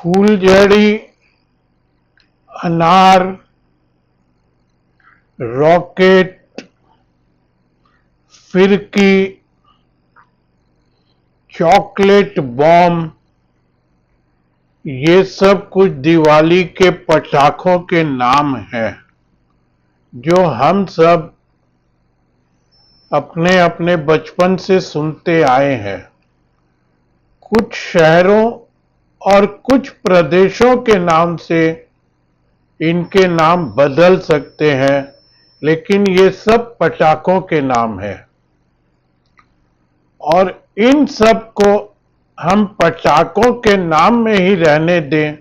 फूलझड़ी, अनार, रॉकेट, फिरकी, chocolate bomb, ये सब कुछ दिवाली के पटाखों के नाम हैं जो हम सब अपने अपने बचपन से सुनते आए हैं। कुछ शहरों और कुछ प्रदेशों के नाम से इनके नाम बदल सकते हैं, लेकिन ये सब पटाखों के नाम हैं और इन सब को हम पटाखों के नाम में ही रहने दें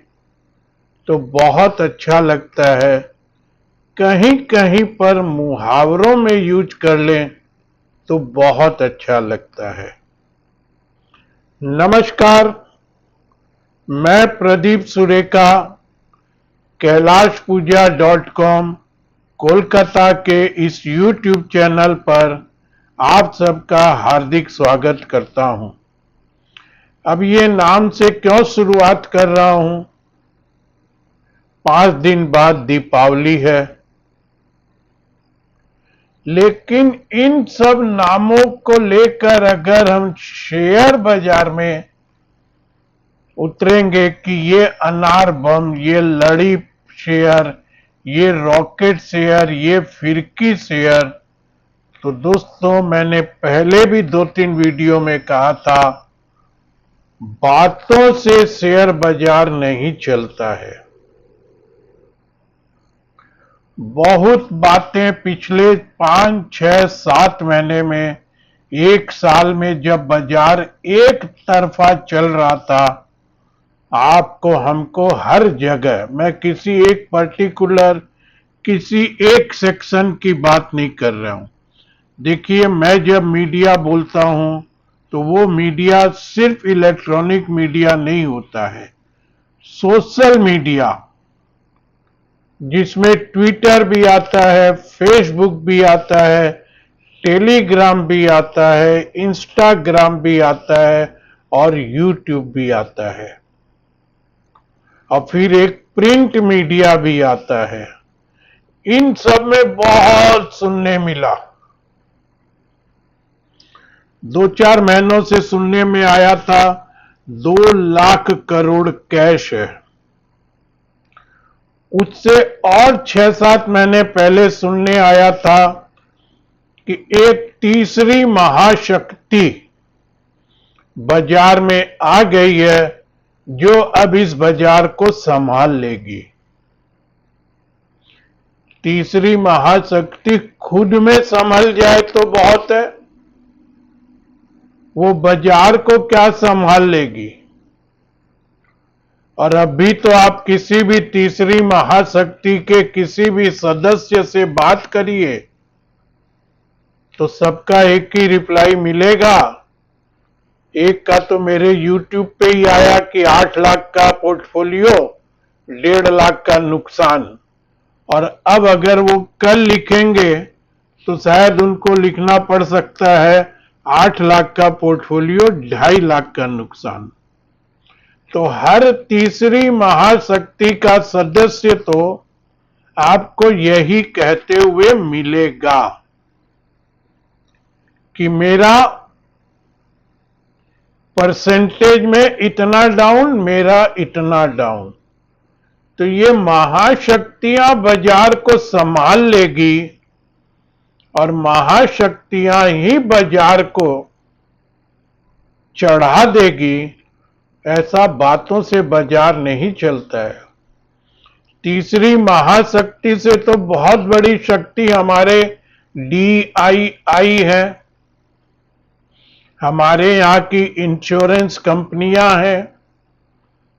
तो बहुत अच्छा लगता है। कहीं कहीं पर मुहावरों में यूज कर लें तो बहुत अच्छा लगता है। नमस्कार, मैं प्रदीप सुरेखा कैलाशपूजा.com कोलकाता के इस YouTube चैनल पर आप सबका हार्दिक स्वागत करता हूं। अब ये नाम से क्यों शुरुआत कर रहा हूं? 5 दिन बाद दीपावली है, लेकिन इन सब नामों को लेकर अगर हम शेयर बाजार में उतरेंगे कि ये अनार बम, ये लड़ी शेयर, ये रॉकेट शेयर, ये फिरकी शेयर, तो दोस्तों मैंने पहले भी 2-3 वीडियो में कहा था, बातों से शेयर बाजार नहीं चलता है। बहुत बातें पिछले 5, 6, 7 महीने में, एक साल में जब बाजार एक तरफा चल रहा था, आपको हमको हर जगह, मैं किसी एक पर्टिकुलर किसी एक सेक्शन की बात नहीं कर रहा हूं। देखिए, मैं जब मीडिया बोलता हूं तो वो मीडिया सिर्फ इलेक्ट्रॉनिक मीडिया नहीं होता है, सोशल मीडिया, जिसमें ट्विटर भी आता है, फेसबुक भी आता है, टेलीग्राम भी आता है, इंस्टाग्राम भी आता है और यूट्यूब भी आता है और फिर एक प्रिंट मीडिया भी आता है। इन सब में बहुत सुनने मिला। 2-4 महीनों से सुनने में आया था 2 लाख करोड़ कैश है। उससे और 6-7 महीने पहले सुनने आया था कि एक तीसरी महाशक्ति बाजार में आ गई है जो अब इस बाजार को संभाल लेगी। तीसरी महाशक्ति खुद में संभल जाए तो बहुत है, वो बाजार को क्या संभाल लेगी। और अभी तो आप किसी भी तीसरी महाशक्ति के किसी भी सदस्य से बात करिए तो सबका एक ही रिप्लाई मिलेगा। एक का तो मेरे YouTube पे ही आया कि 8 लाख का पोर्टफोलियो, 1.5 लाख का नुकसान। और अब अगर वो कल लिखेंगे तो शायद उनको लिखना पड़ सकता है 8 लाख का पोर्टफोलियो, 2.5 लाख का नुकसान। तो हर तीसरी महाशक्ति का सदस्य तो आपको यही कहते हुए मिलेगा कि मेरा परसेंटेज में इतना डाउन, मेरा इतना डाउन। तो ये महाशक्तियां बाजार को संभाल लेगी और महाशक्तियां ही बाजार को चढ़ा देगी, ऐसा बातों से बाजार नहीं चलता है। तीसरी महाशक्ति से तो बहुत बड़ी शक्ति हमारे DII है, हमारे यहाँ की इंश्योरेंस कंपनियां हैं,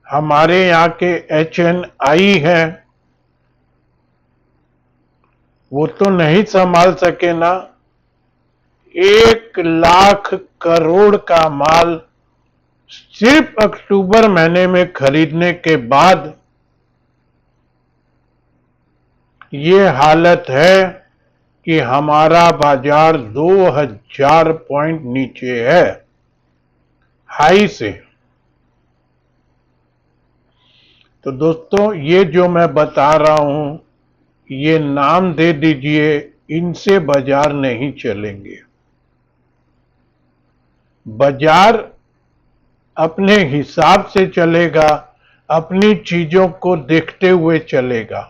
हमारे यहाँ के HNI हैं। वो तो नहीं संभाल सके ना। 1 लाख करोड़ का माल सिर्फ अक्टूबर महीने में खरीदने के बाद ये हालत है कि हमारा बाजार 2000 पॉइंट नीचे है हाई से। तो दोस्तों, ये जो मैं बता रहा हूं, ये नाम दे दीजिए, इनसे बाजार नहीं चलेंगे। बाजार अपने हिसाब से चलेगा, अपनी चीजों को देखते हुए चलेगा।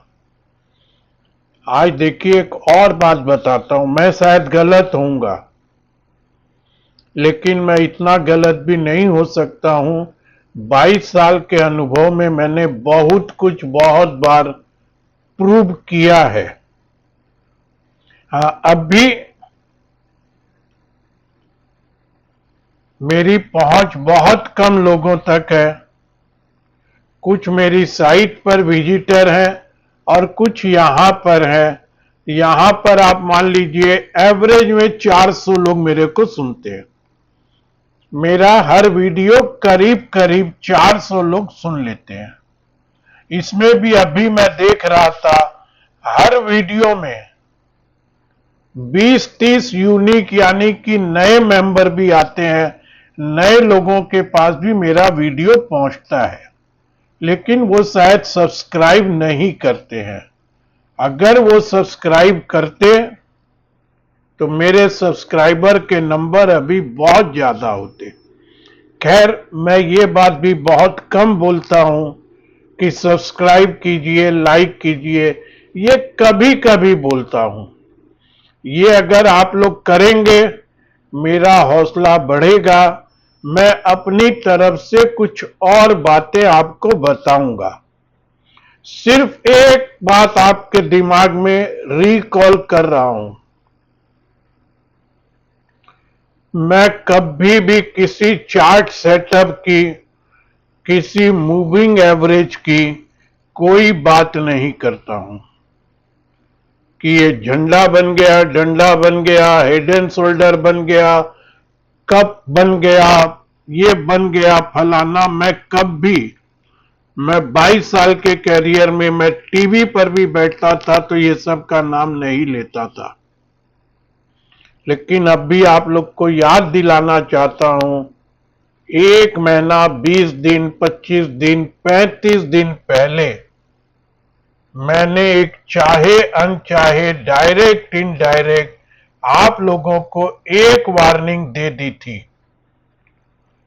आज देखिए, एक और बात बताता हूं, मैं शायद गलत होऊंगा, लेकिन मैं इतना गलत भी नहीं हो सकता हूं। 22 साल के अनुभव में मैंने बहुत कुछ बहुत बार प्रूव किया है। हाँ, अब भी मेरी पहुंच बहुत कम लोगों तक है। कुछ मेरी साइट पर विजिटर हैं और कुछ यहां पर है। यहां पर आप मान लीजिए एवरेज में 400 लोग मेरे को सुनते हैं। मेरा हर वीडियो करीब करीब 400 लोग सुन लेते हैं। इसमें भी अभी मैं देख रहा था, हर वीडियो में 20-30 यूनिक यानी कि नए मेंबर भी आते हैं। नए लोगों के पास भी मेरा वीडियो पहुंचता है, लेकिन वो शायद सब्सक्राइब नहीं करते हैं। अगर वो सब्सक्राइब करते तो मेरे सब्सक्राइबर के नंबर अभी बहुत ज्यादा होते। खैर, मैं ये बात भी बहुत कम बोलता हूं कि सब्सक्राइब कीजिए, लाइक कीजिए, ये कभी कभी बोलता हूं। ये अगर आप लोग करेंगे, मेरा हौसला बढ़ेगा। मैं अपनी तरफ से कुछ और बातें आपको बताऊंगा। सिर्फ एक बात आपके दिमाग में रिकॉल कर रहा हूं, मैं कभी भी किसी चार्ट सेटअप की, किसी मूविंग एवरेज की कोई बात नहीं करता हूं कि ये झंडा बन गया, डंडा बन गया, हेड एंड शोल्डर बन गया, कप बन गया, ये बन गया फलाना। मैं 22 साल के कैरियर में मैं टीवी पर भी बैठता था तो ये सब का नाम नहीं लेता था। लेकिन अब भी आप लोग को याद दिलाना चाहता हूं, 1 महीना, 20 दिन, 25 दिन, 35 दिन पहले मैंने एक चाहे अनचाहे, डायरेक्ट इनडायरेक्ट आप लोगों को एक वार्निंग दे दी थी,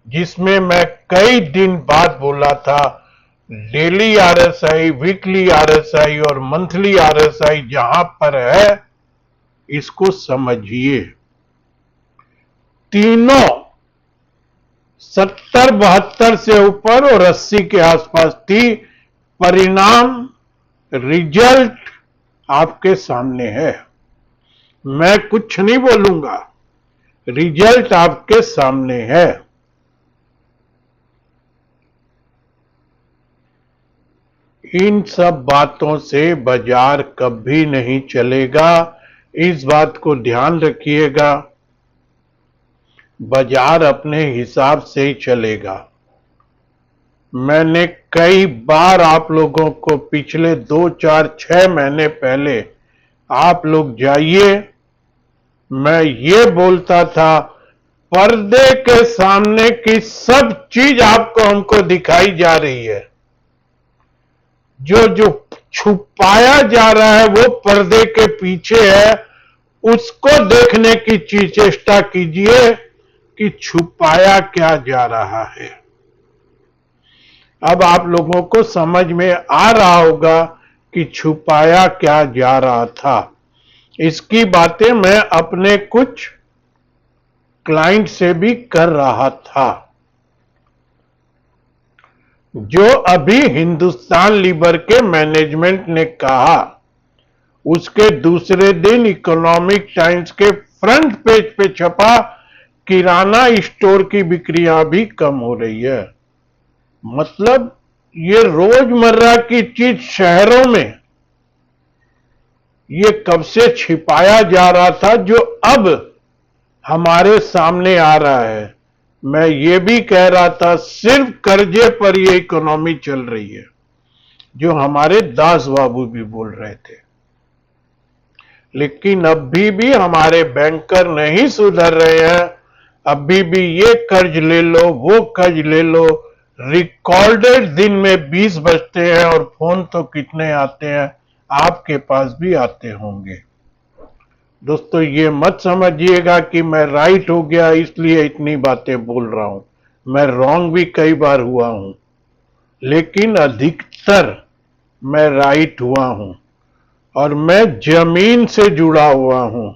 जिसमें मैं कई दिन बाद बोला था, डेली आरएसआई, वीकली आरएसआई और मंथली आरएसआई जहां पर है, इसको समझिए। तीनों 70-72 से ऊपर और 80 के आसपास थी। परिणाम, रिजल्ट आपके सामने है। मैं कुछ नहीं बोलूंगा, रिजल्ट आपके सामने है। इन सब बातों से बाजार कभी नहीं चलेगा, इस बात को ध्यान रखिएगा। बाजार अपने हिसाब से ही चलेगा। मैंने कई बार आप लोगों को पिछले 2, 4, 6 महीने पहले, आप लोग जाइए, मैं ये बोलता था, पर्दे के सामने की सब चीज आपको हमको दिखाई जा रही है। जो जो छुपाया जा रहा है वो पर्दे के पीछे है, उसको देखने की चेष्टा कीजिए कि छुपाया क्या जा रहा है। अब आप लोगों को समझ में आ रहा होगा कि छुपाया क्या जा रहा था। इसकी बातें मैं अपने कुछ क्लाइंट से भी कर रहा था। जो अभी हिंदुस्तान लीवर के मैनेजमेंट ने कहा, उसके दूसरे दिन इकोनॉमिक टाइम्स के फ्रंट पेज पे छपा, किराना स्टोर की बिक्रियां भी कम हो रही है। मतलब ये रोजमर्रा की चीज शहरों में ये कब से छिपाया जा रहा था, जो अब हमारे सामने आ रहा है। मैं ये भी कह रहा था, सिर्फ कर्जे पर ये इकोनॉमी चल रही है, जो हमारे दास बाबू भी बोल रहे थे। लेकिन अभी भी हमारे बैंकर नहीं सुधर रहे हैं। अभी भी ये कर्ज ले लो, वो कर्ज ले लो, रिकॉर्डेड दिन में 20 बजते हैं और फोन तो कितने आते हैं, आपके पास भी आते होंगे। दोस्तों ये मत समझिएगा कि मैं राइट हो गया इसलिए इतनी बातें बोल रहा हूं। मैं रॉन्ग भी कई बार हुआ हूं, लेकिन अधिकतर मैं राइट हुआ हूं। और मैं जमीन से जुड़ा हुआ हूं।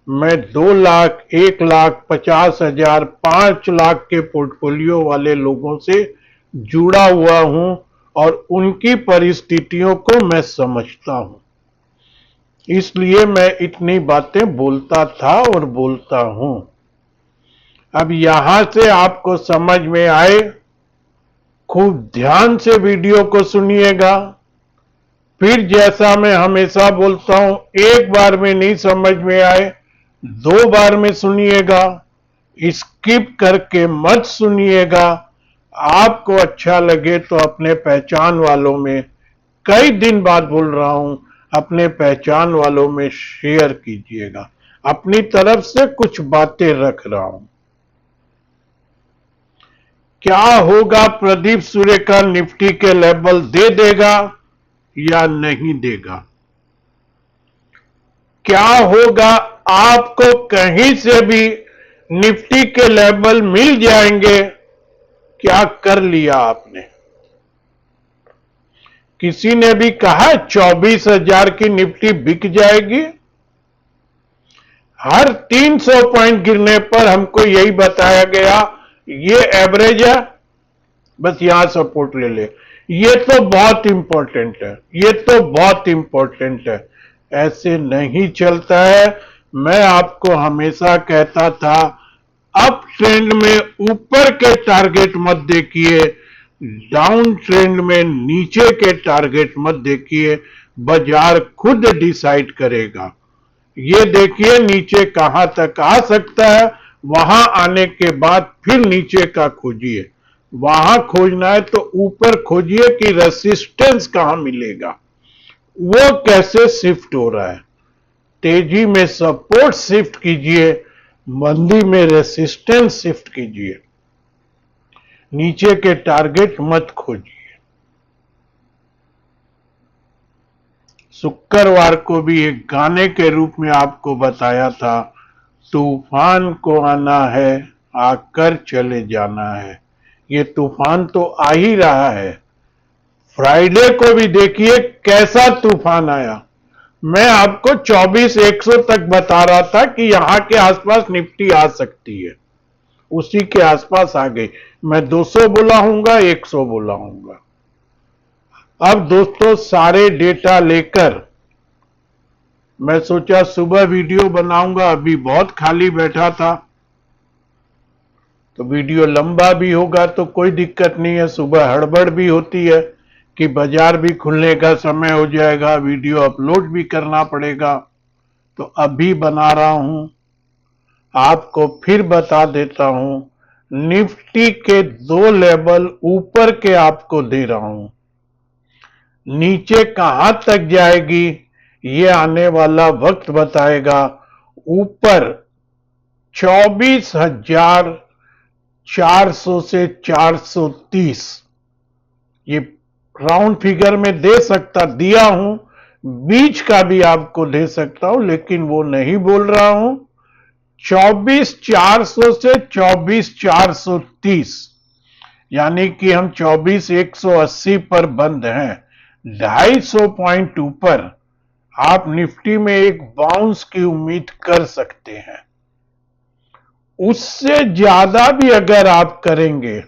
मैं 2 लाख, 1 लाख, 50,000, 5 लाख के पोर्टफोलियो वाले लोगों से जुड़ा हुआ हूं और उनकी परिस्थितियों को मैं समझता हूं। इसलिए मैं इतनी बातें बोलता था और बोलता हूं। अब यहां से आपको समझ में आए, खूब ध्यान से वीडियो को सुनिएगा। फिर जैसा मैं हमेशा बोलता हूं, एक बार में नहीं समझ में आए, 2 बार में सुनिएगा, स्किप करके मत सुनिएगा। आपको अच्छा लगे तो अपने पहचान वालों में, कई दिन बाद बोल रहा हूं, अपने पहचान वालों में शेयर कीजिएगा। अपनी तरफ से कुछ बातें रख रहा हूं। क्या होगा, प्रदीप सूर्य का निफ्टी के लेवल दे देगा या नहीं देगा? क्या होगा, आपको कहीं से भी निफ्टी के लेवल मिल जाएंगे? क्या कर लिया आपने? किसी ने भी कहा 24,000 की निफ्टी बिक जाएगी? हर 300 पॉइंट गिरने पर हमको यही बताया गया, ये एवरेज है, बस यहां सपोर्ट ले ले। ये तो बहुत इंपॉर्टेंट है, ये तो बहुत इंपॉर्टेंट है। ऐसे नहीं चलता है। मैं आपको हमेशा कहता था, अप ट्रेंड में ऊपर के टारगेट मत देखिए, डाउन ट्रेंड में नीचे के टारगेट मत देखिए, बाजार खुद डिसाइड करेगा। ये देखिए नीचे कहां तक आ सकता है, वहां आने के बाद फिर नीचे का खोजिए। वहां खोजना है तो ऊपर खोजिए कि रेसिस्टेंस कहां मिलेगा, वो कैसे शिफ्ट हो रहा है। तेजी में सपोर्ट शिफ्ट कीजिए, मंदी में रेसिस्टेंस शिफ्ट कीजिए, नीचे के टारगेट मत खोजिए। शुक्रवार को भी एक गाने के रूप में आपको बताया था, तूफान को आना है, आकर चले जाना है। ये तूफान तो आ ही रहा है। फ्राइडे को भी देखिए कैसा तूफान आया। मैं आपको 24,100 तक बता रहा था कि यहां के आसपास निफ्टी आ सकती है, उसी के आसपास आ गई। मैं 200 बोला हूंगा, 100 बोला हूंगा। अब दोस्तों सारे डेटा लेकर मैं सोचा सुबह वीडियो बनाऊंगा, अभी बहुत खाली बैठा था, तो वीडियो लंबा भी होगा तो कोई दिक्कत नहीं है। सुबह हड़बड़ भी होती है कि बाजार भी खुलने का समय हो जाएगा, वीडियो अपलोड भी करना पड़ेगा, तो अभी बना रहा हूं। आपको फिर बता देता हूं, निफ्टी के 2 लेवल ऊपर के आपको दे रहा हूं। नीचे कहां तक जाएगी ये आने वाला वक्त बताएगा। ऊपर 24,400 से 430, ये राउंड फिगर में दे सकता, दिया हूं, बीच का भी आपको दे सकता हूं, लेकिन वो नहीं बोल रहा हूं। 24,400 से 24,430, यानी कि हम 24,180 पर बंद हैं। 250 पॉइंट ऊपर आप निफ्टी में एक बाउंस की उम्मीद कर सकते हैं। उससे ज्यादा भी अगर आप करेंगे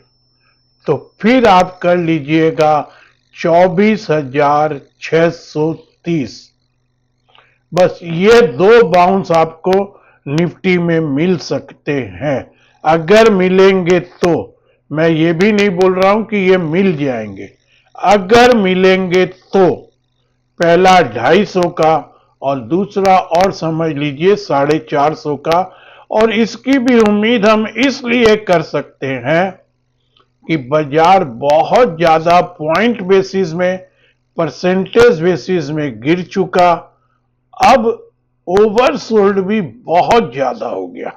तो फिर आप कर लीजिएगा 24,630। बस ये 2 बाउंस आपको निफ्टी में मिल सकते हैं। अगर मिलेंगे तो, मैं ये भी नहीं बोल रहा हूं कि ये मिल जाएंगे, अगर मिलेंगे तो पहला 250 का और दूसरा और समझ लीजिए 450 का। और इसकी भी उम्मीद हम इसलिए कर सकते हैं कि बाजार बहुत ज्यादा पॉइंट बेसिस में, परसेंटेज बेसिस में गिर चुका, अब ओवरसोल्ड भी बहुत ज्यादा हो गया।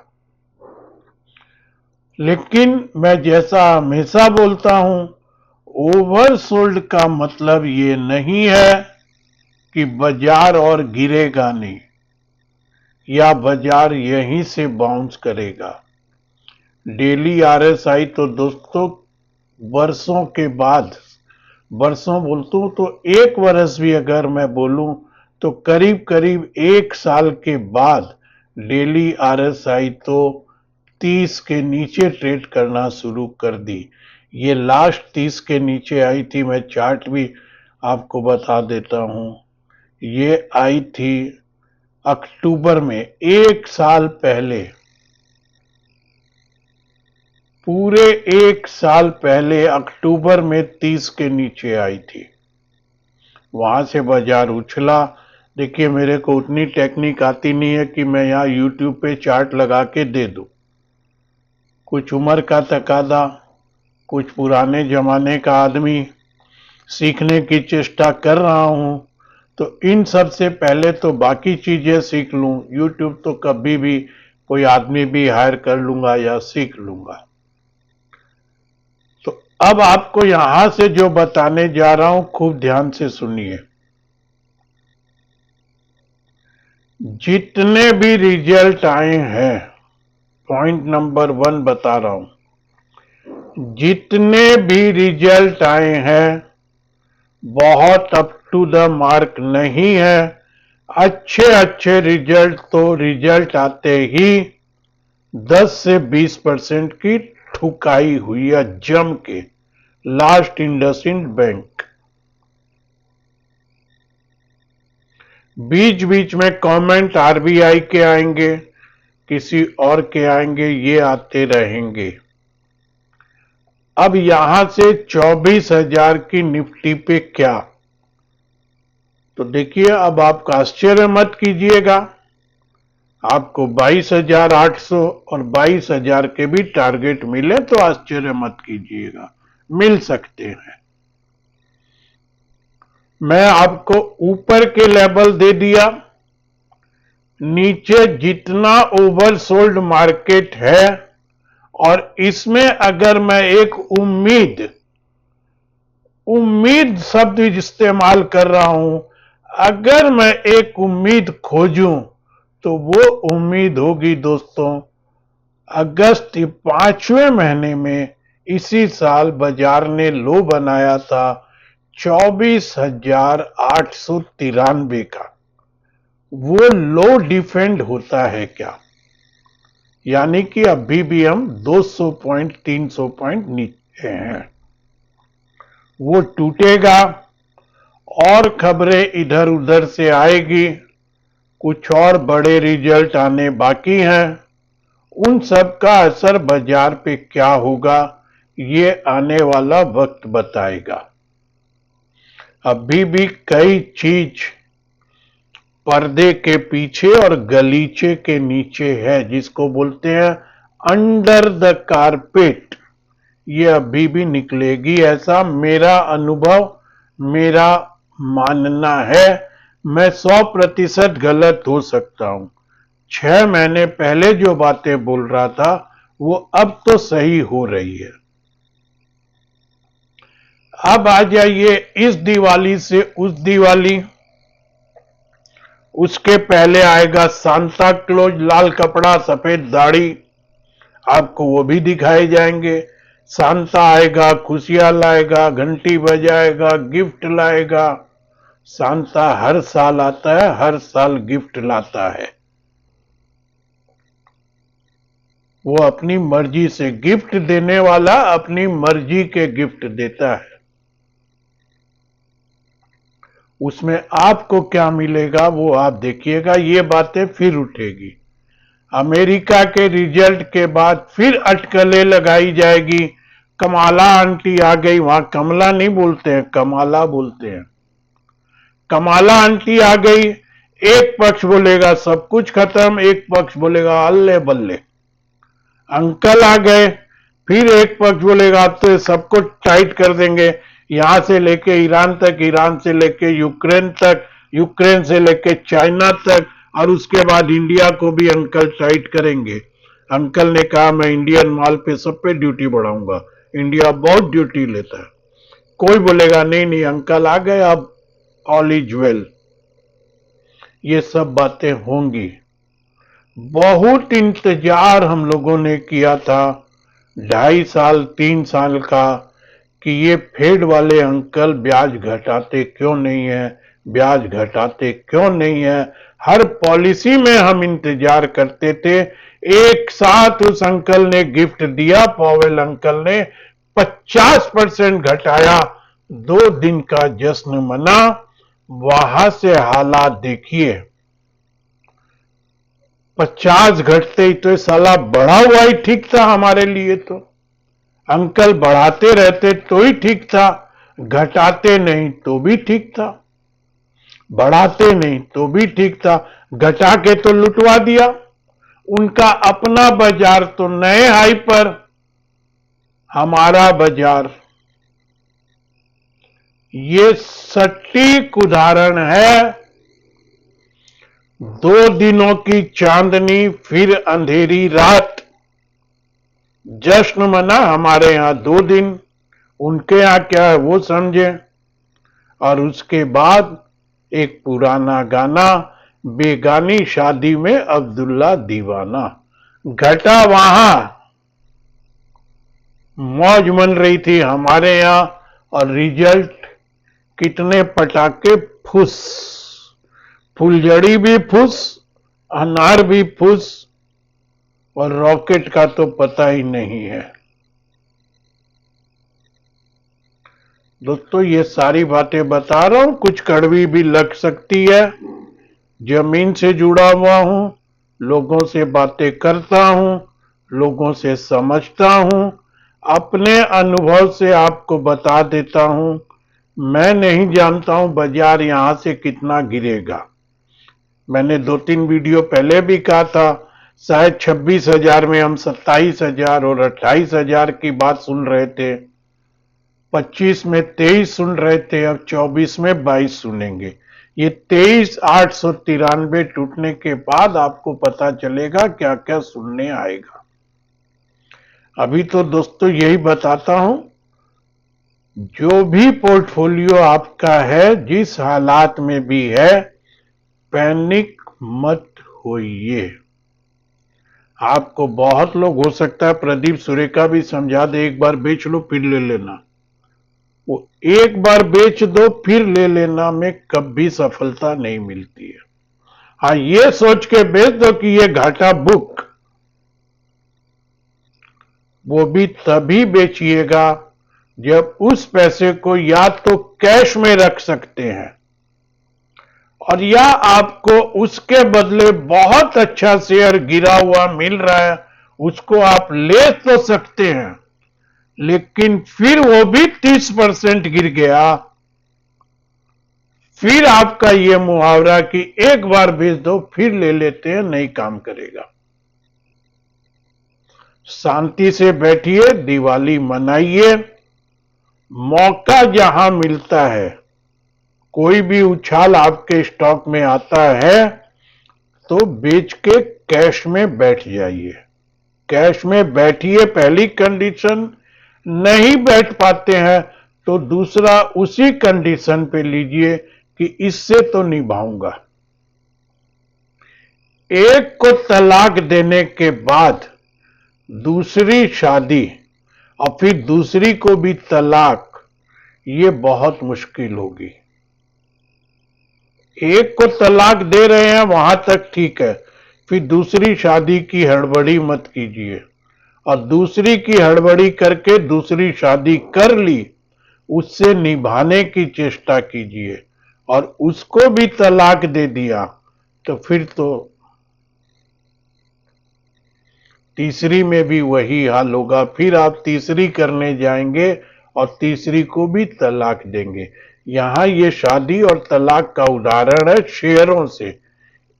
लेकिन मैं जैसा हमेशा बोलता हूं, ओवरसोल्ड का मतलब ये नहीं है कि बाजार और गिरेगा नहीं या बाजार यहीं से बाउंस करेगा। डेली आरएसआई तो दोस्तों वर्षों के बाद, वर्षों बोलता हूं तो एक वर्ष भी अगर मैं बोलूं तो करीब करीब एक साल के बाद डेली आरएसआई तो 30 के नीचे ट्रेड करना शुरू कर दी। ये लास्ट 30 के नीचे आई थी, मैं चार्ट भी आपको बता देता हूं। ये आई थी अक्टूबर में, एक साल पहले, पूरे एक साल पहले अक्टूबर में 30 के नीचे आई थी। वहां से बाजार उछला। देखिए मेरे को उतनी टेक्निक आती नहीं है कि मैं यहाँ यूट्यूब पे चार्ट लगा के दे दूं। कुछ उम्र का तकादा, कुछ पुराने जमाने का आदमी, सीखने की चेष्टा कर रहा हूं, तो इन सब से पहले तो बाकी चीजें सीख लूं। यूट्यूब तो कभी भी कोई आदमी भी हायर कर लूंगा या सीख लूंगा। तो अब आपको यहां से जो बताने जा रहा हूं खूब ध्यान से सुनिए। जितने भी रिजल्ट आए हैं, पॉइंट नंबर 1 बता रहा हूं, जितने भी रिजल्ट आए हैं बहुत अप टू द मार्क नहीं है। अच्छे अच्छे रिजल्ट तो रिजल्ट आते ही 10 से 20% की ठुकाई हुई है जम के। लास्ट इंडसइंड बैंक, बीच बीच में कमेंट आरबीआई के आएंगे, किसी और के आएंगे, ये आते रहेंगे। अब यहां से 24,000 की निफ्टी पे क्या, तो देखिए अब आप आश्चर्य मत कीजिएगा। आपको 22,800 और 22,000 के भी टारगेट मिले तो आश्चर्य मत कीजिएगा, मिल सकते हैं। मैं आपको ऊपर के लेवल दे दिया, नीचे जितना ओवरसोल्ड मार्केट है, और इसमें अगर मैं एक उम्मीद शब्द इस्तेमाल कर रहा हूं, अगर मैं एक उम्मीद खोजूं तो वो उम्मीद होगी दोस्तों, अगस्त 5वें महीने में इसी साल बाजार ने लो बनाया था 24,893 का। वो लो डिफेंड होता है क्या? यानी कि अभी भी हम 200 पॉइंट 300 पॉइंट नीचे हैं। वो टूटेगा और खबरें इधर उधर से आएगी, कुछ और बड़े रिजल्ट आने बाकी हैं। उन सब का असर बाजार पे क्या होगा ये आने वाला वक्त बताएगा। अभी भी कई चीज पर्दे के पीछे और गलीचे के नीचे है, जिसको बोलते हैं अंडर द कारपेट। ये अभी भी निकलेगी, ऐसा मेरा अनुभव, मेरा मानना है। मैं 100% गलत हो सकता हूं। 6 महीने पहले जो बातें बोल रहा था वो अब तो सही हो रही है। अब आ जाइए इस दिवाली से उस दिवाली, उसके पहले आएगा सांता क्लॉज, लाल कपड़ा सफेद दाढ़ी, आपको वो भी दिखाए जाएंगे। सांता आएगा, खुशियां लाएगा, घंटी बजाएगा, गिफ्ट लाएगा। सांता हर साल आता है, हर साल गिफ्ट लाता है। वो अपनी मर्जी से, गिफ्ट देने वाला अपनी मर्जी के गिफ्ट देता है। उसमें आपको क्या मिलेगा वो आप देखिएगा। ये बातें फिर उठेगी। अमेरिका के रिजल्ट के बाद फिर अटकलें लगाई जाएगी। कमाला आंटी आ गई, वहां कमला नहीं बोलते हैं, कमाला बोलते हैं। कमाला आंटी आ गई, एक पक्ष बोलेगा सब कुछ खत्म, एक पक्ष बोलेगा अल्ले बल्ले। अंकल आ गए, फिर एक पक्ष बोलेगा अब तो सब कुछ टाइट कर देंगे, यहां से लेके ईरान तक, ईरान से लेके यूक्रेन तक, यूक्रेन से लेके चाइना तक, और उसके बाद इंडिया को भी अंकल टाइट करेंगे। अंकल ने कहा मैं इंडियन माल पे सब पे ड्यूटी बढ़ाऊंगा, इंडिया बहुत ड्यूटी लेता है। कोई बोलेगा नहीं नहीं अंकल आ गए अब ऑल इज वेल। ये सब बातें होंगी। बहुत इंतजार हम लोगों ने किया था 2.5 साल 3 साल का कि ये फेड वाले अंकल ब्याज घटाते क्यों नहीं है, ब्याज घटाते क्यों नहीं है। हर पॉलिसी में हम इंतजार करते थे। एक साथ उस अंकल ने गिफ्ट दिया, पॉवेल अंकल ने 50% घटाया, 2 दिन का जश्न मना। वहां से हालात देखिए, 50 घटते ही तो साला बढ़ा हुआ ही ठीक था हमारे लिए। तो अंकल बढ़ाते रहते तो ही ठीक था, घटाते नहीं तो भी ठीक था, बढ़ाते नहीं तो भी ठीक था, घटा के तो लुटवा दिया। उनका अपना बाजार तो नए हाई पर, हमारा बाजार। ये सटीक उदाहरण है। 2 दिनों की चांदनी फिर अंधेरी रात। जश्न मना हमारे यहां 2 दिन, उनके यहां क्या है वो समझे। और उसके बाद एक पुराना गाना, बेगानी शादी में अब्दुल्ला दीवाना। घटा वहां, मौज मन रही थी हमारे यहां, और रिजल्ट कितने पटाखे फुस, फुलझड़ी भी फुस, अनार भी फुस, और रॉकेट का तो पता ही नहीं है। दोस्तों ये सारी बातें बता रहा हूं, कुछ कड़वी भी लग सकती है। जमीन से जुड़ा हुआ हूं, लोगों से बातें करता हूं, लोगों से समझता हूं, अपने अनुभव से आपको बता देता हूं। मैं नहीं जानता हूं बाजार यहां से कितना गिरेगा। मैंने 2-3 वीडियो पहले भी कहा था, शायद 26,000 में हम 27,000 और 28,000 की बात सुन रहे थे, 25 में 23 सुन रहे थे, अब 24 में 22 सुनेंगे। ये 23,893 टूटने के बाद आपको पता चलेगा क्या क्या सुनने आएगा। अभी तो दोस्तों यही बताता हूं, जो भी पोर्टफोलियो आपका है, जिस हालात में भी है, पैनिक मत होइए। आपको बहुत लोग हो सकता है प्रदीप सुरेखा भी समझा दे, एक बार बेच लो फिर ले लेना। वो एक बार बेच दो फिर ले लेना में कभी सफलता नहीं मिलती है। हाँ ये सोच के बेच दो कि ये घाटा बुक, वो भी तभी बेचिएगा जब उस पैसे को या तो कैश में रख सकते हैं, और या आपको उसके बदले बहुत अच्छा शेयर गिरा हुआ मिल रहा है, उसको आप ले तो सकते हैं, लेकिन फिर वो भी 30% गिर गया, फिर आपका ये मुहावरा कि एक बार भेज दो फिर ले लेते हैं नहीं काम करेगा। शांति से बैठिए, दिवाली मनाइए। मौका जहां मिलता है, कोई भी उछाल आपके स्टॉक में आता है तो बेच के कैश में बैठ जाइए। कैश में बैठिए, पहली कंडीशन। नहीं बैठ पाते हैं तो दूसरा उसी कंडीशन पे लीजिए कि इससे तो निभाऊंगा। एक को तलाक देने के बाद दूसरी शादी और फिर दूसरी को भी तलाक, ये बहुत मुश्किल होगी। एक को तलाक दे रहे हैं वहां तक ठीक है, फिर दूसरी शादी की हड़बड़ी मत कीजिए। और दूसरी की हड़बड़ी करके दूसरी शादी कर ली, उससे निभाने की चेष्टा कीजिए, और उसको भी तलाक दे दिया तो फिर तो तीसरी में भी वही हाल होगा। फिर आप तीसरी करने जाएंगे और तीसरी को भी तलाक देंगे। यहां ये शादी और तलाक का उदाहरण है शेयरों से।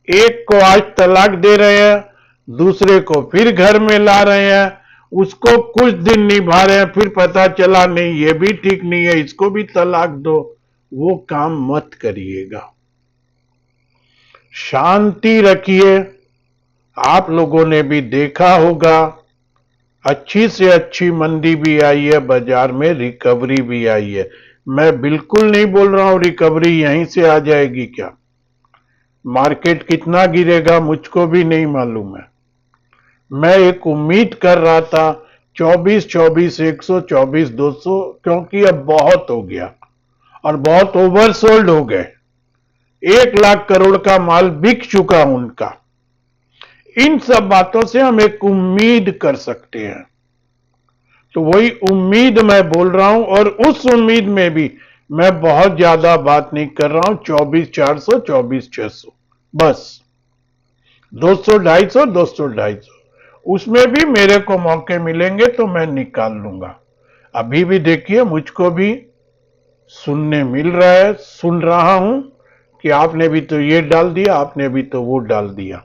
एक को आज तलाक दे रहे हैं, दूसरे को फिर घर में ला रहे हैं, उसको कुछ दिन निभा रहे हैं, फिर पता चला नहीं ये भी ठीक नहीं है, इसको भी तलाक दो। वो काम मत करिएगा। शांति रखिए, आप लोगों ने भी देखा होगा, अच्छी से अच्छी मंदी भी आई है, बाजार में रिकवरी भी आई है। मैं बिल्कुल नहीं बोल रहा हूं रिकवरी यहीं से आ जाएगी क्या। मार्केट कितना गिरेगा मुझको भी नहीं मालूम है। मैं एक उम्मीद कर रहा था 24, 124, 200, क्योंकि अब बहुत हो गया और बहुत ओवरसोल्ड हो गए। 1 लाख करोड़ का माल बिक चुका उनका। इन सब बातों से हम एक उम्मीद कर सकते हैं। तो वही उम्मीद मैं बोल रहा हूं, और उस उम्मीद में भी मैं बहुत ज्यादा बात नहीं कर रहा हूं। 24,400, 24,600, बस 200, 250, 200, 250, उसमें भी मेरे को मौके मिलेंगे तो मैं निकाल लूंगा। अभी भी देखिए, मुझको भी सुनने मिल रहा है, सुन रहा हूं कि आपने भी तो ये डाल दिया, आपने भी तो वो डाल दिया।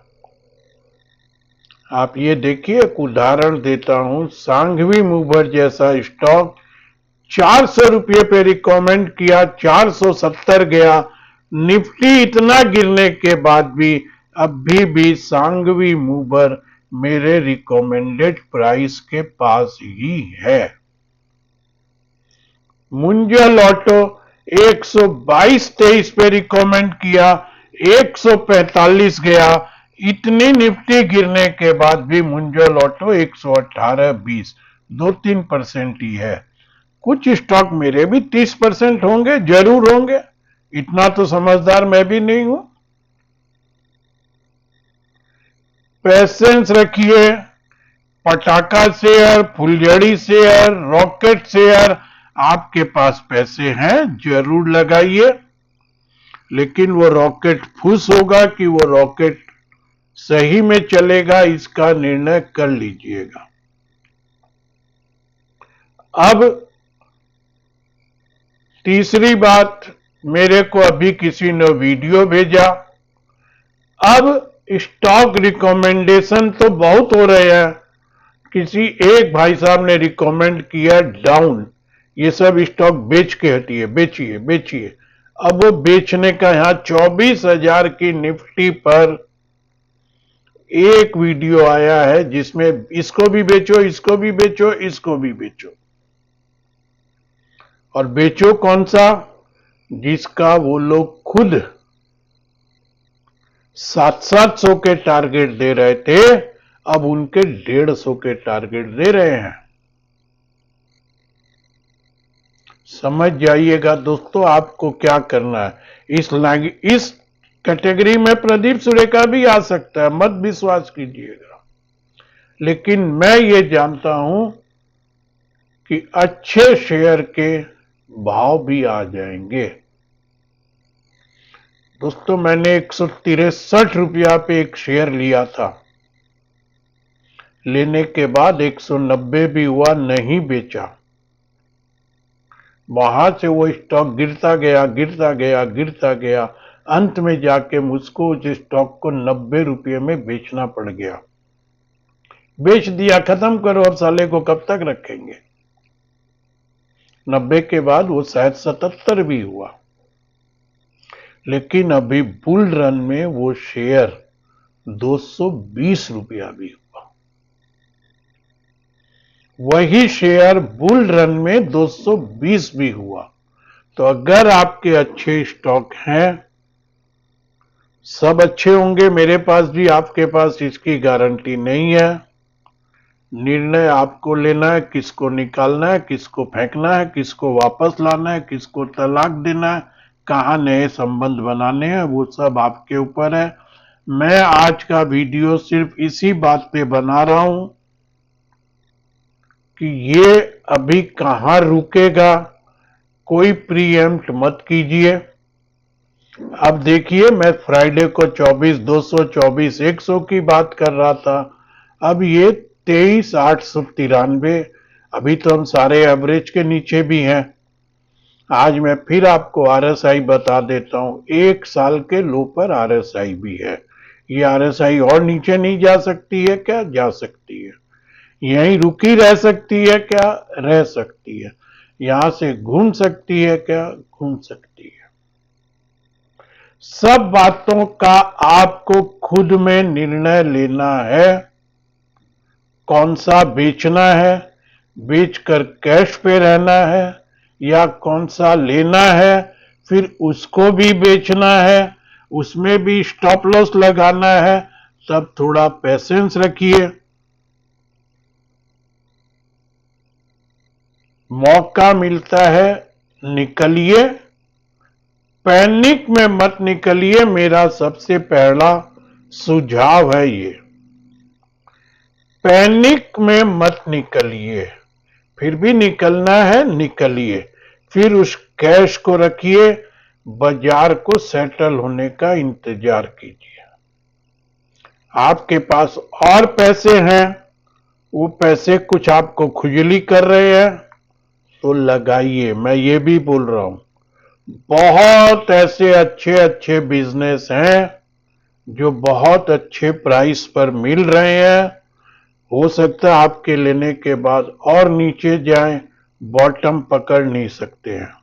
आप ये देखिए, एक उदाहरण देता हूं। सांघवी मूवर जैसा स्टॉक 400 रुपये पे रिकमेंड किया, 470 गया। निफ्टी इतना गिरने के बाद भी अभी भी सांघवी मूवर मेरे रिकमेंडेड प्राइस के पास ही है। मुंजल ऑटो 122-23 पे रिकमेंड किया, 145 गया। इतनी निफ्टी गिरने के बाद भी मुंजल ऑटो 118-20, 2-3% ही है। कुछ स्टॉक मेरे भी 30% होंगे, जरूर होंगे। इतना तो समझदार मैं भी नहीं हूं। पेशेंस रखिए। पटाखा शेयर, फुलझड़ी शेयर, रॉकेट शेयर, आपके पास पैसे हैं जरूर लगाइए। लेकिन वो रॉकेट फुस होगा कि वो रॉकेट सही में चलेगा, इसका निर्णय कर लीजिएगा। अब तीसरी बात, मेरे को अभी किसी ने वीडियो भेजा। अब स्टॉक रिकमेंडेशन तो बहुत हो रहे हैं। किसी एक भाई साहब ने रिकमेंड किया डाउन, ये सब स्टॉक बेच के हटिए, बेचिए बेचिए। अब वो बेचने का यहां 24,000 की निफ्टी पर एक वीडियो आया है जिसमें इसको भी बेचो, इसको भी बेचो, इसको भी बेचो। और बेचो कौन सा? जिसका वो लोग खुद 700-700 के टारगेट दे रहे थे, अब उनके 150 के टारगेट दे रहे हैं। समझ जाइएगा दोस्तों, आपको क्या करना है। इस कैटेगरी में प्रदीप सुरेखा भी आ सकता है, मत विश्वास कीजिएगा। लेकिन मैं ये जानता हूं कि अच्छे शेयर के भाव भी आ जाएंगे। दोस्तों, मैंने 163 रुपया पे एक शेयर लिया था। लेने के बाद 190 भी हुआ, नहीं बेचा। वहां से वो स्टॉक गिरता गया, गिरता गया, गिरता गया। अंत में जाके मुझको उस स्टॉक को 90 रुपये में बेचना पड़ गया। बेच दिया, खत्म करो, अब साले को कब तक रखेंगे। 90 के बाद वो शायद 77 भी हुआ। लेकिन अभी बुल रन में वो शेयर 220 रुपया भी हुआ। वही शेयर बुल रन में 220 भी हुआ। तो अगर आपके अच्छे स्टॉक हैं, सब अच्छे होंगे, मेरे पास भी, आपके पास, इसकी गारंटी नहीं है। निर्णय आपको लेना है, किसको निकालना है, किसको फेंकना है, किसको वापस लाना है, किसको तलाक देना है, कहां नए संबंध बनाने हैं, वो सब आपके ऊपर है। मैं आज का वीडियो सिर्फ इसी बात पे बना रहा हूं कि ये अभी कहां रुकेगा। कोई प्रीएम्प्ट मत कीजिए। अब देखिए, मैं फ्राइडे को 24,200, 24,100 की बात कर रहा था। अब ये 23,893। अभी तो हम सारे एवरेज के नीचे भी हैं। आज मैं फिर आपको आरएसआई बता देता हूं। 1 साल के लो पर आरएसआई भी है। ये आरएसआई और नीचे नहीं जा सकती है क्या? जा सकती है। यहीं रुकी रह सकती है क्या? रह सकती है। यहां से घूम सकती है क्या? घूम सकती है। सब बातों का आपको खुद में निर्णय लेना है। कौन सा बेचना है, बेचकर कैश पे रहना है, या कौन सा लेना है फिर उसको भी बेचना है, उसमें भी स्टॉप लॉस लगाना है। तब थोड़ा पेशेंस रखिए। मौका मिलता है, निकलिए। पैनिक में मत निकलिए, मेरा सबसे पहला सुझाव है ये। पैनिक में मत निकलिए। फिर भी निकलना है, निकलिए। फिर उस कैश को रखिए, बाजार को सेटल होने का इंतजार कीजिए। आपके पास और पैसे हैं, वो पैसे कुछ आपको खुजली कर रहे हैं तो लगाइए। मैं ये भी बोल रहा हूं, बहुत ऐसे अच्छे अच्छे बिजनेस हैं जो बहुत अच्छे प्राइस पर मिल रहे हैं। हो सकता है आपके लेने के बाद और नीचे जाएं, बॉटम पकड़ नहीं सकते हैं।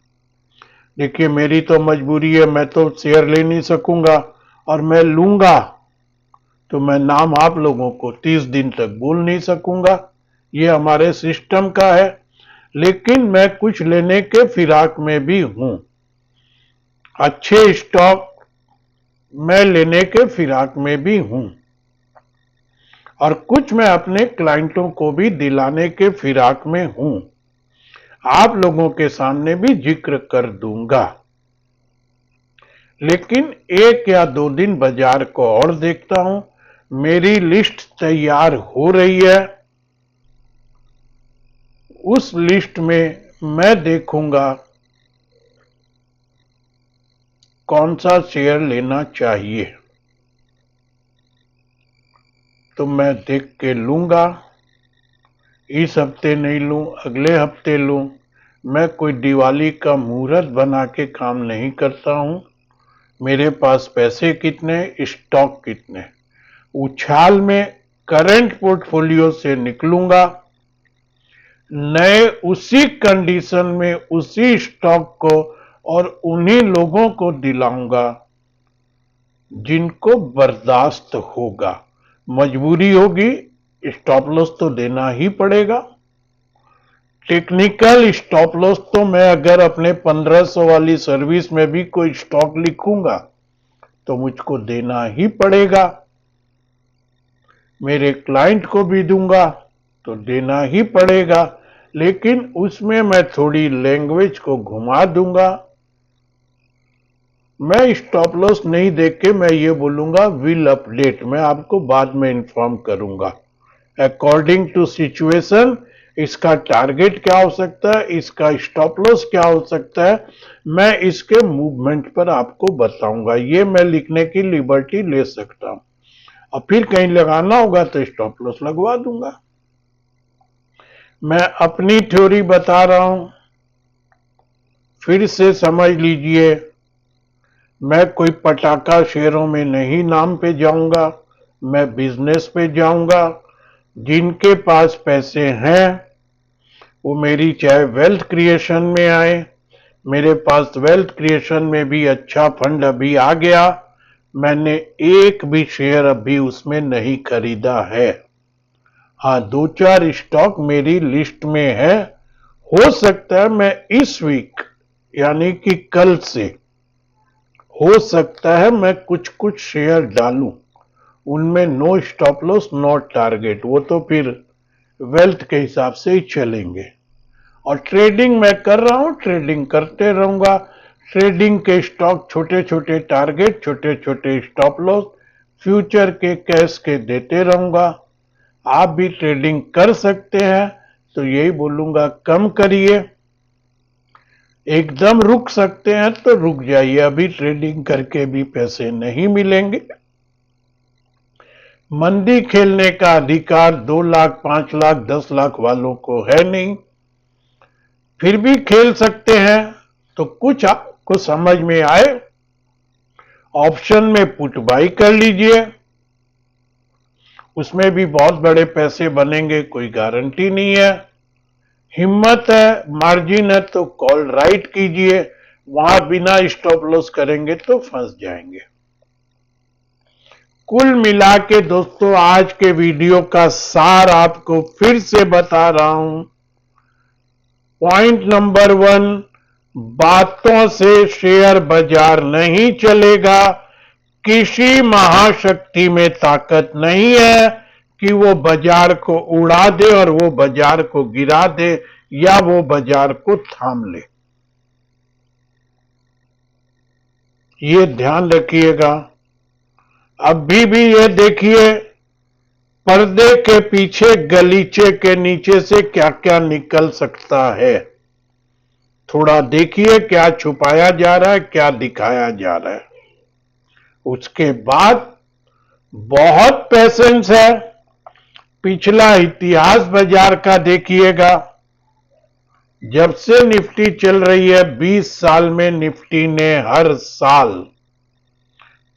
देखिए, मेरी तो मजबूरी है, मैं तो शेयर ले नहीं सकूंगा, और मैं लूंगा तो मैं नाम आप लोगों को 30 दिन तक बोल नहीं सकूंगा। ये हमारे सिस्टम का है। लेकिन मैं कुछ लेने के फिराक में भी हूं। अच्छे स्टॉक मैं लेने के फिराक में भी हूं, और कुछ मैं अपने क्लाइंटों को भी दिलाने के फिराक में हूं। आप लोगों के सामने भी जिक्र कर दूंगा। लेकिन 1 या 2 दिन बाजार को और देखता हूं। मेरी लिस्ट तैयार हो रही है। उस लिस्ट में मैं देखूंगा कौन सा शेयर लेना चाहिए, तो मैं देख के लूंगा। इस हफ्ते नहीं लूं, अगले हफ्ते लूं। मैं कोई दिवाली का मुहूर्त बना के काम नहीं करता हूं। मेरे पास पैसे कितने, स्टॉक कितने, उछाल में करंट पोर्टफोलियो से निकलूंगा, नए उसी कंडीशन में उसी स्टॉक को और उन्हीं लोगों को दिलाऊंगा जिनको बर्दाश्त होगा। मजबूरी होगी, स्टॉप लॉस तो देना ही पड़ेगा। टेक्निकल स्टॉप लॉस तो मैं अगर अपने 1500 वाली सर्विस में भी कोई स्टॉक लिखूंगा तो मुझको देना ही पड़ेगा। मेरे क्लाइंट को भी दूंगा तो देना ही पड़ेगा। लेकिन उसमें मैं थोड़ी लैंग्वेज को घुमा दूंगा। मैं स्टॉप लॉस नहीं देख के मैं ये बोलूंगा विल अपडेट, मैं आपको बाद में इन्फॉर्म करूंगा अकॉर्डिंग टू सिचुएशन। इसका टारगेट क्या हो सकता है, इसका स्टॉप लॉस क्या हो सकता है, मैं इसके मूवमेंट पर आपको बताऊंगा। ये मैं लिखने की लिबर्टी ले सकता हूं, और फिर कहीं लगाना होगा तो स्टॉप लॉस लगवा दूंगा। मैं अपनी थ्योरी बता रहा हूं, फिर से समझ लीजिए। मैं कोई पटाखा शेयरों में नहीं नाम पे जाऊंगा, मैं बिजनेस पे जाऊंगा। जिनके पास पैसे हैं वो मेरी चाहे वेल्थ क्रिएशन में आए। मेरे पास वेल्थ क्रिएशन में भी अच्छा फंड अभी आ गया। मैंने एक भी शेयर अभी उसमें नहीं खरीदा है। हाँ, 2-4 स्टॉक मेरी लिस्ट में है। हो सकता है मैं इस वीक यानी कि कल से हो सकता है मैं कुछ कुछ शेयर डालूं। उनमें no stop loss no target, वो तो फिर वेल्थ के हिसाब से ही चलेंगे। और ट्रेडिंग मैं कर रहा हूं, ट्रेडिंग करते रहूंगा। ट्रेडिंग के स्टॉक छोटे छोटे टारगेट, छोटे छोटे स्टॉप लॉस, फ्यूचर के कैश के देते रहूंगा। आप भी ट्रेडिंग कर सकते हैं, तो यही बोलूंगा कम करिए। एकदम रुक सकते हैं तो रुक जाइए, अभी ट्रेडिंग करके भी पैसे नहीं मिलेंगे। मंदी खेलने का अधिकार 2 लाख, 5 लाख, 10 लाख वालों को है नहीं। फिर भी खेल सकते हैं, तो कुछ आपको समझ में आए ऑप्शन में पुट बाई कर लीजिए। उसमें भी बहुत बड़े पैसे बनेंगे, कोई गारंटी नहीं है। हिम्मत है, मार्जिन है तो कॉल राइट कीजिए। वहां बिना स्टॉप लॉस करेंगे तो फंस जाएंगे। कुल मिला के दोस्तों आज के वीडियो का सार आपको फिर से बता रहा हूं। पॉइंट नंबर 1, बातों से शेयर बाजार नहीं चलेगा। किसी महाशक्ति में ताकत नहीं है कि वो बाजार को उड़ा दे और वो बाजार को गिरा दे या वो बाजार को थाम ले। ये ध्यान रखिएगा। अभी भी ये देखिए पर्दे के पीछे गलीचे के नीचे से क्या क्या निकल सकता है। थोड़ा देखिए क्या छुपाया जा रहा है, क्या दिखाया जा रहा है। उसके बाद बहुत पेशेंस है। पिछला इतिहास बाजार का देखिएगा। जब से निफ्टी चल रही है 20 साल में निफ्टी ने हर साल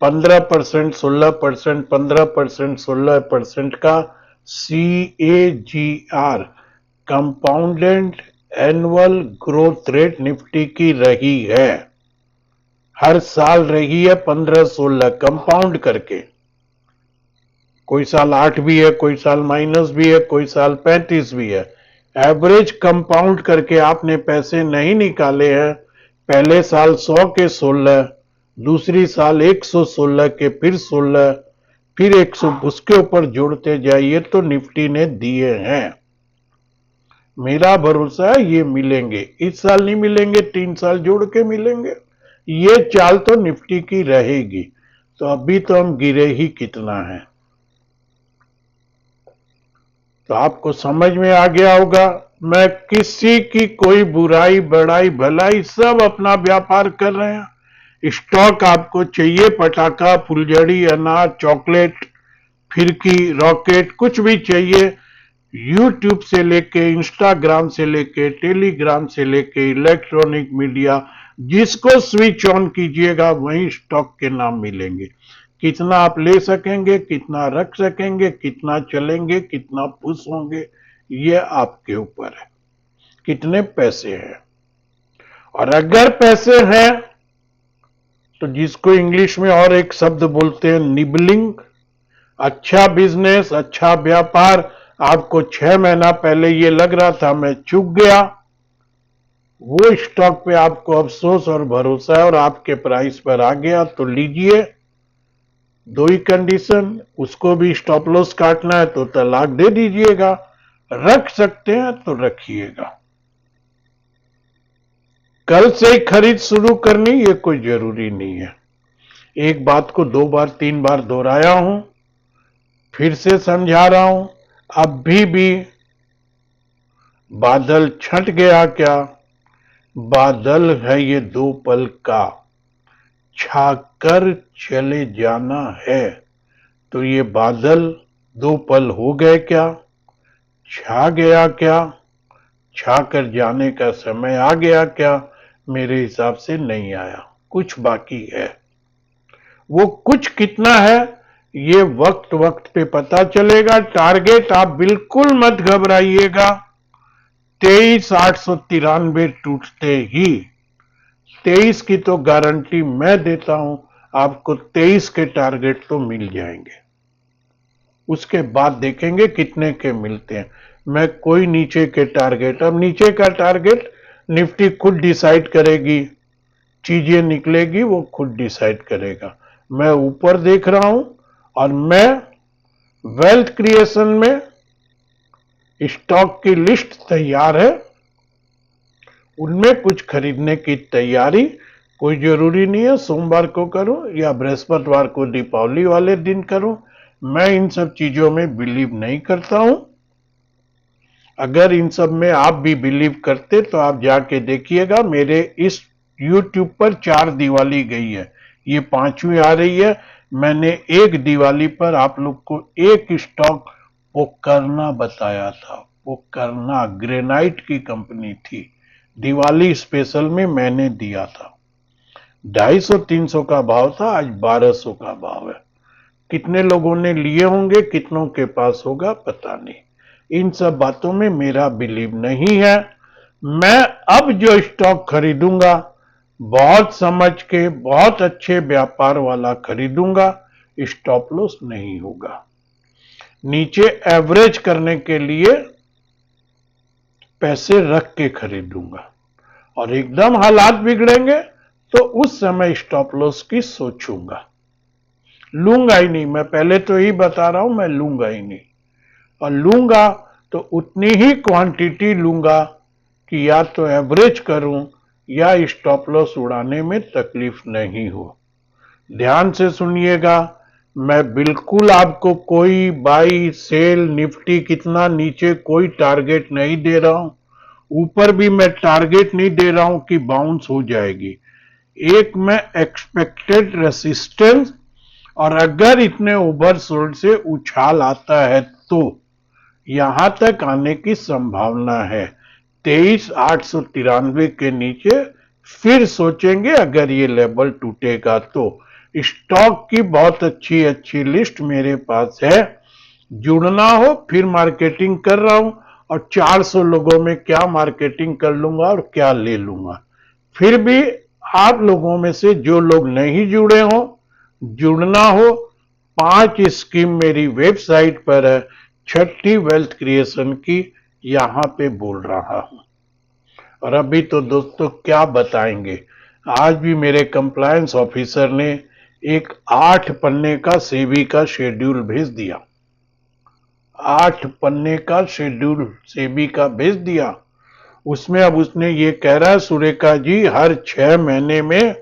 15%, 16%, 15%, 16% का CAGR compounded annual growth rate Nifty की रही है। हर साल रही है 15-16 कंपाउंड करके। कोई साल 8 भी है, कोई साल माइनस भी है, कोई साल 35 भी है। एवरेज कंपाउंड करके आपने पैसे नहीं निकाले हैं। पहले साल 100 के 16, दूसरी साल 116 के फिर 16, फिर 100, उसके ऊपर जोड़ते जाइए तो निफ्टी ने दिए हैं। मेरा भरोसा है ये मिलेंगे। इस साल नहीं मिलेंगे, 3 साल जोड़ के मिलेंगे। ये चाल तो निफ्टी की रहेगी। तो अभी तो हम गिरे ही कितना है। तो आपको समझ में आ गया होगा। मैं किसी की कोई बुराई बड़ाई भलाई, सब अपना व्यापार कर रहे हैं। स्टॉक आपको चाहिए, पटाखा, फुलझड़ी, अनार, चॉकलेट, फिरकी, रॉकेट, कुछ भी चाहिए। यूट्यूब से लेके, इंस्टाग्राम से लेके, टेलीग्राम से लेके, इलेक्ट्रॉनिक मीडिया, जिसको स्विच ऑन कीजिएगा वहीं स्टॉक के नाम मिलेंगे। कितना आप ले सकेंगे, कितना रख सकेंगे, कितना चलेंगे, कितना पुश होंगे, ये आपके ऊपर है। कितने पैसे हैं। और अगर पैसे हैं तो जिसको इंग्लिश में और एक शब्द बोलते हैं निबलिंग, अच्छा बिजनेस, अच्छा व्यापार। आपको 6 महीना पहले ये लग रहा था मैं चूक गया, वो स्टॉक पे आपको अफसोस और भरोसा है और आपके प्राइस पर आ गया तो लीजिए। दो ही कंडीशन, उसको भी स्टॉप लॉस काटना है तो तलाक दे दीजिएगा, रख सकते हैं तो रखिएगा। कल से ही खरीद शुरू करनी ये कोई जरूरी नहीं है। एक बात को 2 बार 3 बार दोहराया हूं, फिर से समझा रहा हूं। अभी भी बादल छंट गया क्या? बादल है ये 2 पल का, छाकर चले जाना है। तो ये बादल 2 पल हो गए क्या? छा गया क्या? छा कर जाने का समय आ गया क्या? मेरे हिसाब से नहीं आया, कुछ बाकी है। वो कुछ कितना है ये वक्त वक्त पे पता चलेगा। टारगेट आप बिल्कुल मत घबराइएगा। 23,893 टूटते ही 23 की तो गारंटी मैं देता हूं, आपको 23 के टारगेट तो मिल जाएंगे। उसके बाद देखेंगे कितने के मिलते हैं। मैं कोई नीचे के टारगेट, अब नीचे का टारगेट निफ्टी खुद डिसाइड करेगी, चीजें निकलेगी वो खुद डिसाइड करेगा। मैं ऊपर देख रहा हूं और मैं वेल्थ क्रिएशन में स्टॉक की लिस्ट तैयार है, उनमें कुछ खरीदने की तैयारी। कोई जरूरी नहीं है सोमवार को करूं या बृहस्पतिवार को दीपावली वाले दिन करूं। मैं इन सब चीजों में बिलीव नहीं करता हूं। अगर इन सब में आप भी बिलीव करते तो आप जाके देखिएगा। मेरे इस YouTube पर 4 दिवाली गई है, ये 5वीं आ रही है। मैंने एक दिवाली पर आप लोग को एक स्टॉक पोकरना बताया था। पोकरना ग्रेनाइट की कंपनी थी, दिवाली स्पेशल में मैंने दिया था। 250-300 का भाव था, आज 1200 का भाव है। कितने लोगों ने लिए होंगे, कितनों के पास होगा पता नहीं। इन सब बातों में मेरा बिलीव नहीं है। मैं अब जो स्टॉक खरीदूंगा बहुत समझ के बहुत अच्छे व्यापार वाला खरीदूंगा, स्टॉप लॉस नहीं होगा। नीचे एवरेज करने के लिए पैसे रख के खरीदूंगा, और एकदम हालात बिगड़ेंगे तो उस समय स्टॉप लॉस की सोचूंगा। लूंगा ही नहीं, मैं पहले तो ही बता रहा हूं, मैं लूंगा ही नहीं। और लूंगा तो उतनी ही क्वांटिटी लूंगा कि या तो एवरेज करूं या स्टॉप लॉस उड़ाने में तकलीफ नहीं हो। ध्यान से सुनिएगा, मैं बिल्कुल आपको कोई बाई सेल निफ्टी कितना नीचे कोई टारगेट नहीं दे रहा हूं, ऊपर भी मैं टारगेट नहीं दे रहा हूं कि बाउंस हो जाएगी। एक मैं एक्सपेक्टेड रेसिस्टेंस, और अगर इतने ओवरसोल्ड से उछाल आता है तो यहां तक आने की संभावना है 23,893 के नीचे, फिर सोचेंगे अगर ये लेवल टूटेगा तो। स्टॉक की बहुत अच्छी अच्छी लिस्ट मेरे पास है, जुड़ना हो फिर मार्केटिंग कर रहा हूं, और 400 लोगों में क्या मार्केटिंग कर लूंगा और क्या ले लूंगा। फिर भी आप लोगों में से जो लोग नहीं जुड़े हो, जुड़ना हो, 5 स्कीम मेरी वेबसाइट पर है, छठी वेल्थ क्रिएशन की, यहां पे बोल रहा हूं। और अभी तो दोस्तों क्या बताएंगे, आज भी मेरे कंप्लायंस ऑफिसर ने एक 8 पन्ने का सेबी का शेड्यूल भेज दिया। 8 पन्ने का शेड्यूल सेबी का भेज दिया। उसमें अब उसने ये कह रहा है, सुरेखा जी हर 6 महीने में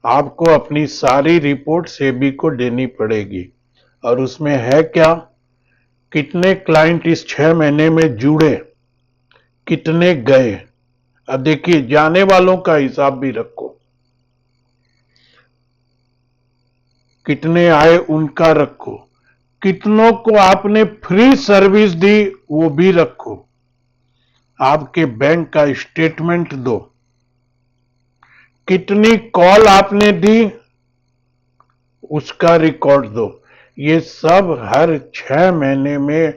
आपको अपनी सारी रिपोर्ट सेबी को देनी पड़ेगी। और उसमें है क्या, कितने क्लाइंट इस 6 महीने में जुड़े, कितने गए। अब देखिए, जाने वालों का हिसाब भी रखो, कितने आए उनका रखो, कितनों को आपने फ्री सर्विस दी वो भी रखो, आपके बैंक का स्टेटमेंट दो, कितनी कॉल आपने दी उसका रिकॉर्ड दो। ये सब हर 6 महीने में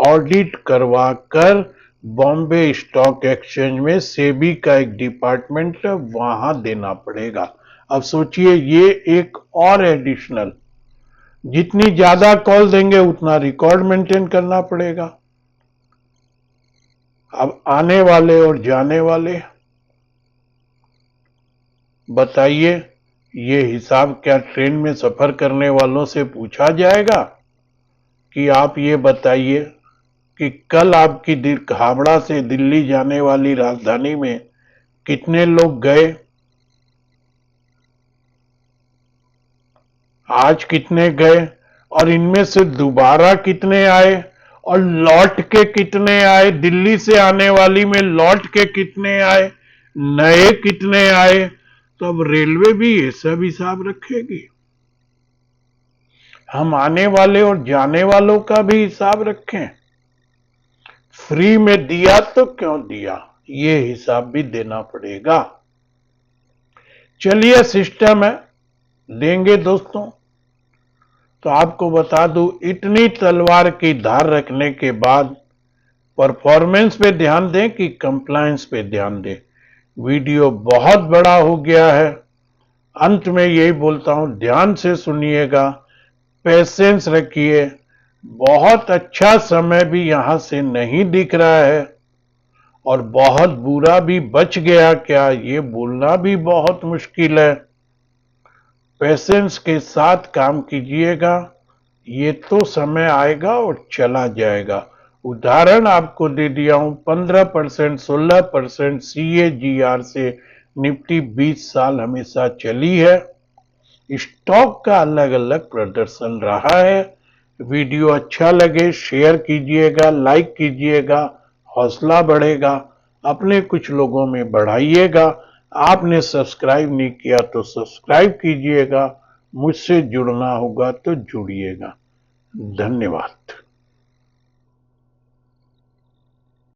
ऑडिट करवा कर बॉम्बे स्टॉक एक्सचेंज में सेबी का एक डिपार्टमेंट है, वहां देना पड़ेगा। अब सोचिए, ये एक और एडिशनल, जितनी ज्यादा कॉल देंगे उतना रिकॉर्ड मेंटेन करना पड़ेगा। अब आने वाले और जाने वाले, बताइए, ये हिसाब क्या ट्रेन में सफर करने वालों से पूछा जाएगा कि आप ये बताइए कि कल आपकी हावड़ा से दिल्ली जाने वाली राजधानी में कितने लोग गए, आज कितने गए, और इनमें से दोबारा कितने आए, और लौट के कितने आए, दिल्ली से आने वाली में लौट के कितने आए, नए कितने आए। तो अब रेलवे भी ये सब हिसाब रखेगी। हम आने वाले और जाने वालों का भी हिसाब रखें। फ्री में दिया तो क्यों दिया, ये हिसाब भी देना पड़ेगा। चलिए, सिस्टम है, देंगे दोस्तों। तो आपको बता दूं, इतनी तलवार की धार रखने के बाद परफॉर्मेंस पे ध्यान दें कि कंप्लायंस पे ध्यान दें। वीडियो बहुत बड़ा हो गया है, अंत में यही बोलता हूं, ध्यान से सुनिएगा, पेशेंस रखिए। बहुत अच्छा समय भी यहां से नहीं दिख रहा है, और बहुत बुरा भी बच गया क्या, ये बोलना भी बहुत मुश्किल है। पेशेंस के साथ काम कीजिएगा, ये तो समय आएगा और चला जाएगा। उदाहरण आपको दे दिया हूं, 15%, 16% CAGR से निफ्टी 20 साल हमेशा चली है। स्टॉक का अलग अलग प्रदर्शन रहा है। वीडियो अच्छा लगे शेयर कीजिएगा, लाइक कीजिएगा, हौसला बढ़ेगा, अपने कुछ लोगों में बढ़ाइएगा। आपने सब्सक्राइब नहीं किया तो सब्सक्राइब कीजिएगा, मुझसे जुड़ना होगा तो जुड़िएगा। धन्यवाद।